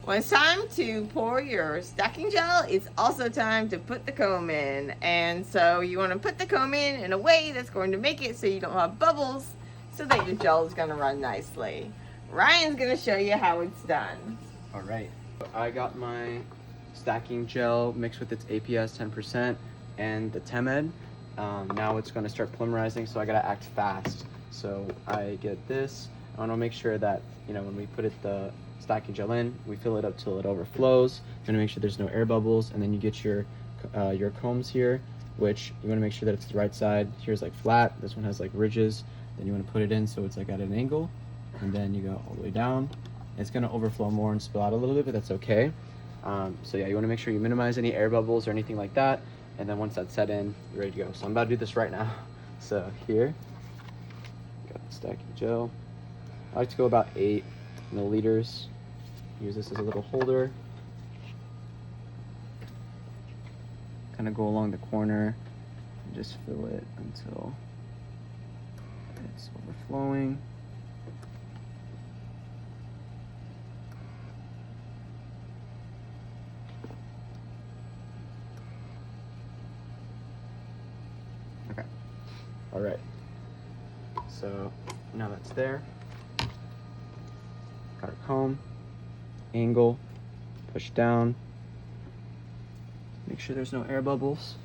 When it's time to pour your stacking gel, it's also time to put the comb in. And so you want to put the comb in a way that's going to make it so you don't have bubbles, so that your gel is going to run nicely. Ryan's going to show you how it's done. All right, I got my stacking gel mixed with its APS 10% and the TEMED. Now it's going to start polymerizing, so I got to act fast. So I get this. I want to make sure that, you know, when we put the stacking gel in, we fill it up till it overflows. You want to make sure there's no air bubbles, and then you get your combs here, which you want to make sure that it's the right side. Here's like flat, this one has like ridges. Then you want to put it in so it's like at an angle, and then you go all the way down. It's going to overflow more and spill out a little bit, but that's okay. So yeah, you want to make sure you minimize any air bubbles or anything like that, and then once that's set in, you're ready to go. So I'm about to do this right now. So here, got the stacking gel. I like to go about 8 milliliters. Use this as a little holder. Kind of go along the corner and just fill it until it's overflowing. Okay. All right. So now that's there. Got our comb, angle, push down, make sure there's no air bubbles.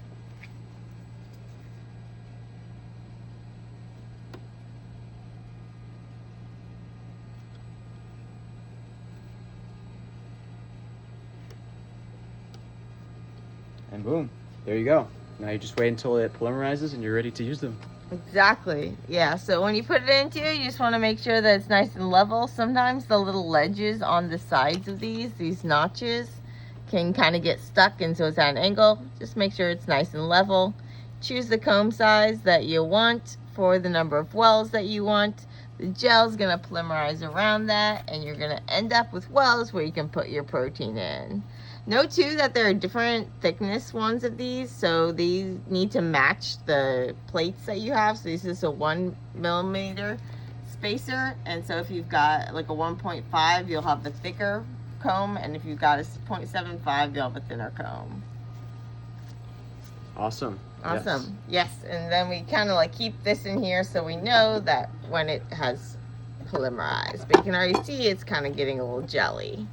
And boom, there you go. Now you just wait until it polymerizes and you're ready to use them. Exactly. Yeah, so when you put it into, you just want to make sure that it's nice and level. Sometimes the little ledges on the sides of these notches, can kind of get stuck, and so it's at an angle. Just make sure it's nice and level. Choose the comb size that you want for the number of wells that you want. The gel's going to polymerize around that, and you're going to end up with wells where you can put your protein in. Note too that there are different thickness ones of these, so these need to match the plates that you have. So this is a 1 millimeter spacer, and so if you've got like a 1.5, you'll have the thicker comb, and if you've got a 0.75, you'll have a thinner comb. Awesome. Awesome. Yes. And then we kind of like keep this in here so we know that when it has polymerized, but you can already see it's kind of getting a little jelly.